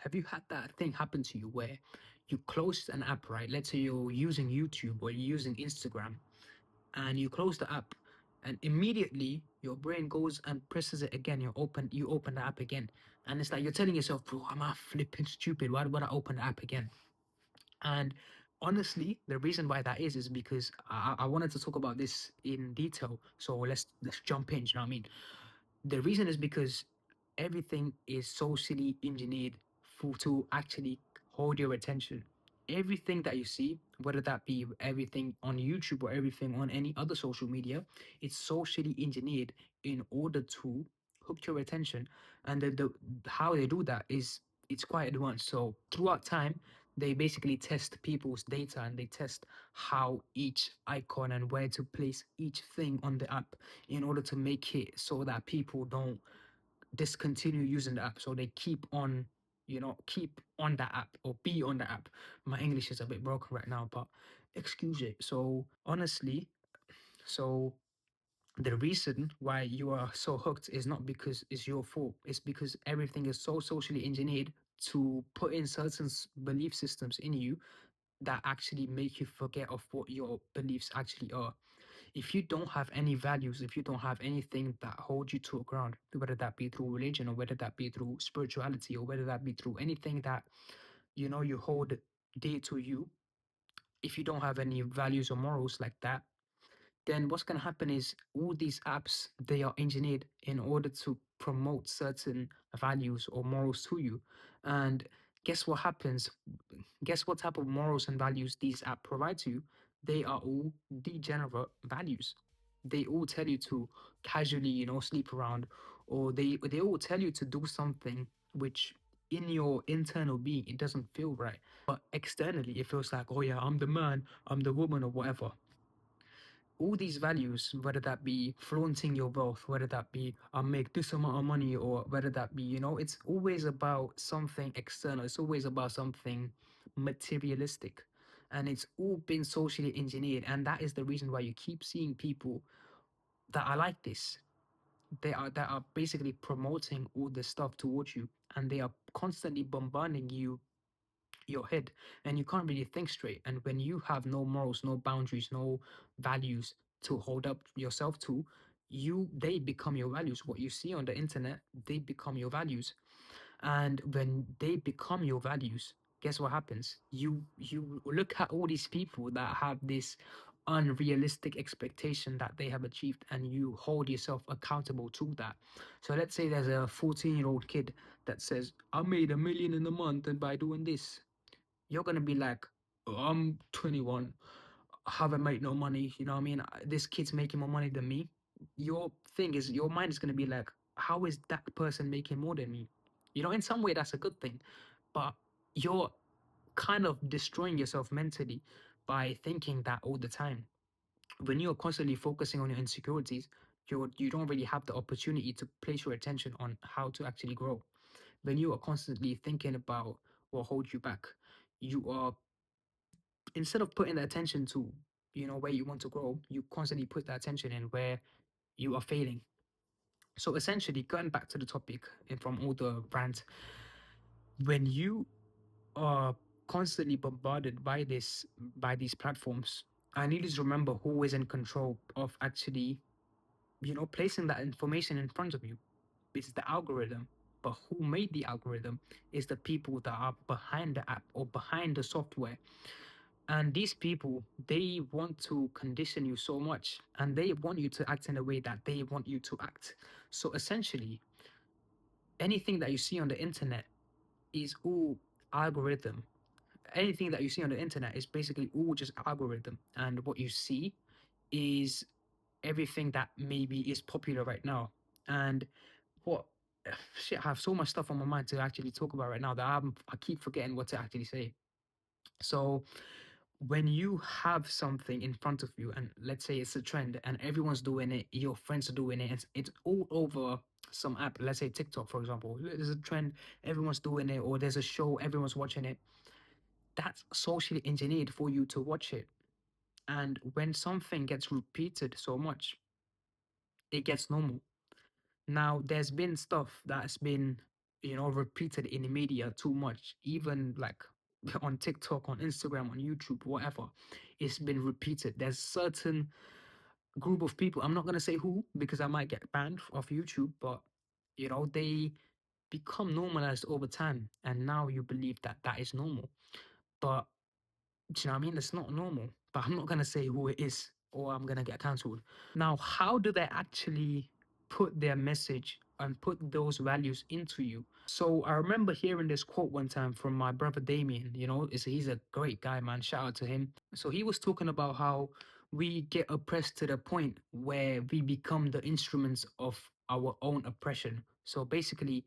have you had that thing happen to you where you close an app, right? Let's say you're using YouTube or you're using Instagram, and you close the app, and immediately your brain goes and presses it again. You open the app again, and it's like you're telling yourself, bro, am I flipping stupid? Why would I open the app again? And honestly, the reason why that is because I wanted to talk about this in detail. So let's jump in. You know what I mean? The reason is because everything is socially engineered for to actually hold your attention. Everything that you see, whether that be everything on YouTube or everything on any other social media, it's socially engineered in order to hook your attention. And the how they do that is it's quite advanced. So throughout time, they basically test people's data and they test how each icon and where to place each thing on the app in order to make it so that people don't discontinue using the app. So they keep on, keep on that app or be on the app. My English is a bit broken right now, but excuse it. So honestly, so the reason why you are so hooked is not because it's your fault. It's because everything is so socially engineered to put in certain belief systems in you that actually make you forget of what your beliefs actually are. If you don't have any values, if you don't have anything that holds you to a ground, whether that be through religion or whether that be through spirituality or whether that be through anything that you hold dear to you, if you don't have any values or morals like that, then what's going to happen is all these apps, they are engineered in order to promote certain values or morals to you. And guess what happens? Guess what type of morals and values these apps provide to you? They are all degenerate values. They all tell you to casually, sleep around, or they all tell you to do something which in your internal being it doesn't feel right, but externally it feels like, oh yeah, I'm the man, I'm the woman, or whatever. All these values, whether that be flaunting your wealth, whether that be I make this amount of money, or whether that be, it's always about something external. It's always about something materialistic. And it's all been socially engineered. And that is the reason why you keep seeing people that are like this. They are basically promoting all this stuff towards you, and they are constantly bombarding your head, and you can't really think straight. And when you have no morals, no boundaries, no values to hold up yourself to, they become your values. What you see on the internet, they become your values. And when they become your values, guess what happens? You look at all these people that have this unrealistic expectation that they have achieved, and you hold yourself accountable to that. So let's say there's a 14-year-old kid that says, I made 1 million in a month and by doing this. You're gonna be like, "Oh, I'm 21, I haven't made no money. You know what I mean? This kid's making more money than me." Your mind is gonna be like, how is that person making more than me? In some way that's a good thing, but you're kind of destroying yourself mentally by thinking that all the time. When you're constantly focusing on your insecurities, you don't really have the opportunity to place your attention on how to actually grow. When you are constantly thinking about what holds you back, you are, instead of putting the attention to where you want to grow, you constantly put that attention in where you are failing. So essentially, going back to the topic and from all the rant, when you are constantly bombarded by these platforms, I need you to remember who is in control of actually placing that information in front of you. It's the algorithm. But who made the algorithm is the people that are behind the app or behind the software. And these people, they want to condition you so much, and they want you to act in a way that they want you to act. So essentially, anything that you see on the internet is all algorithm. Anything that you see on the internet is basically all just algorithm. And what you see is everything that maybe is popular right now. And what shit, I have so much stuff on my mind to actually talk about right now that I keep forgetting what to actually say. So when you have something in front of you, and let's say it's a trend and everyone's doing it, your friends are doing it, it's all over some app, let's say TikTok, for example. There's a trend, everyone's doing it, or there's a show, everyone's watching it. That's socially engineered for you to watch it. And when something gets repeated so much, it gets normal. Now, there's been stuff that's been repeated in the media too much, even like on TikTok, on Instagram, on YouTube, whatever. It's been repeated. There's certain group of people, I'm not going to say who because I might get banned off YouTube, but they become normalized over time, and now you believe that that is normal. But do you know what I mean? It's not normal. But I'm not gonna say who it is, or I'm gonna get cancelled. Now, how do they actually put their message and put those values into you? So I remember hearing this quote one time from my brother Damien. He's a great guy, man. Shout out to him. So he was talking about how we get oppressed to the point where we become the instruments of our own oppression. So basically,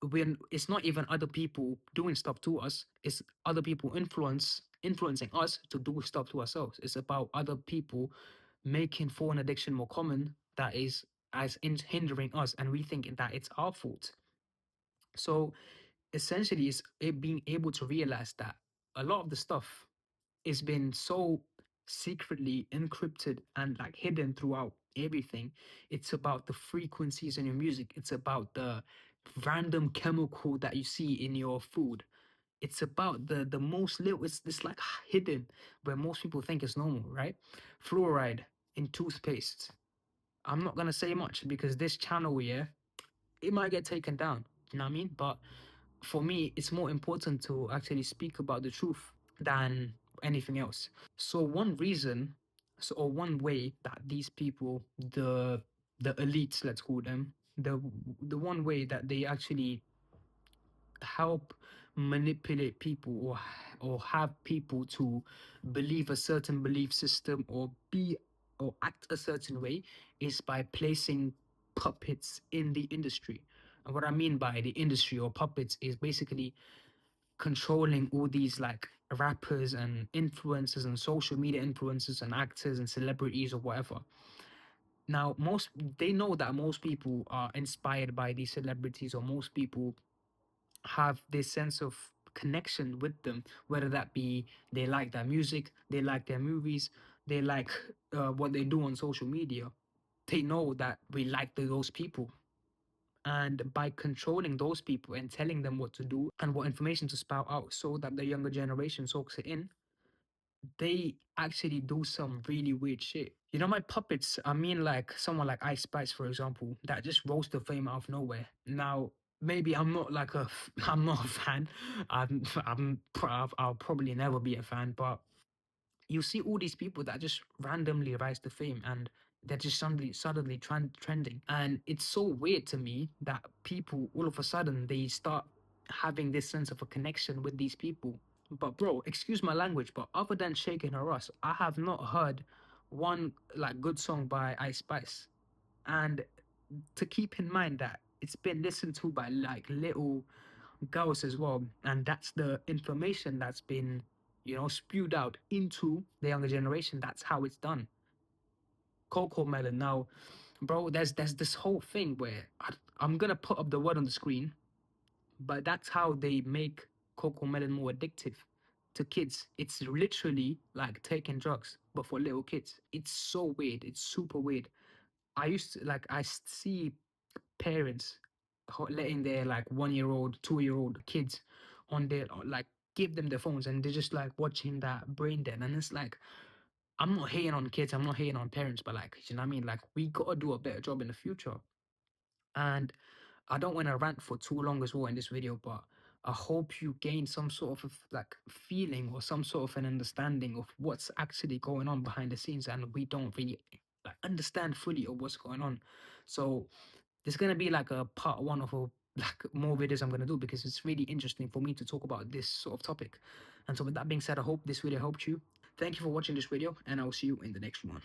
when it's not even other people doing stuff to us, it's other people influencing us to do stuff to ourselves. It's about other people making phone addiction more common, that is hindering us, and we think that it's our fault. So essentially, it's it being able to realize that a lot of the stuff is been so secretly encrypted and like hidden throughout everything. It's about the frequencies in your music. It's about the random chemical that you see in your food. It's about the most little. It's this like hidden where most people think it's normal, right? Fluoride in toothpaste. I'm not gonna say much because this channel, yeah, it might get taken down. You know what I mean? But for me, it's more important to actually speak about the truth than anything else. So one reason, or one way that these people, the elites, let's call them, the one way that they actually help manipulate people, or have people to believe a certain belief system, or be or act a certain way, is by placing puppets in the industry. And what I mean by the industry or puppets is basically controlling all these like rappers and influencers and social media influencers and actors and celebrities or whatever. Now, most they know that most people are inspired by these celebrities, or most people have this sense of connection with them, whether that be they like their music, they like their movies, they like what they do on social media. They know that we like those people, and by controlling those people and telling them what to do and what information to spout out so that the younger generation soaks it in, they actually do some really weird shit. My puppets, I mean, like someone like Ice Spice, for example, that just rose to fame out of nowhere. Now, maybe I'm not like I'm not a fan. I'll probably never be a fan, but you see all these people that just randomly rise to fame, and they're just suddenly trending. And it's so weird to me that people all of a sudden they start having this sense of a connection with these people. But bro, excuse my language, but other than Shaking Her Us, I have not heard one like good song by Ice Spice. And to keep in mind that it's been listened to by like little girls as well, and that's the information that's been spewed out into the younger generation. That's how it's done. Coco Melon. Now, bro, there's this whole thing where I'm gonna put up the word on the screen, but that's how they make Coco Melon more addictive to kids. It's literally like taking drugs, but for little kids. It's so weird. It's super weird. I used to like I see parents letting their like 1 year old, 2 year old kids on their like give them their phones, and they're just like watching that brain dead. And it's like, I'm not hating on kids, I'm not hating on parents, but like, you know what I mean? Like, we gotta do a better job in the future. And I don't want to rant for too long as well in this video, but I hope you gain some sort of like feeling or some sort of an understanding of what's actually going on behind the scenes, and we don't really like understand fully of what's going on. So there's gonna be like a part one of like more videos I'm gonna do, because it's really interesting for me to talk about this sort of topic. And so with that being said, I hope this video helped you. Thank you for watching this video, and I will see you in the next one.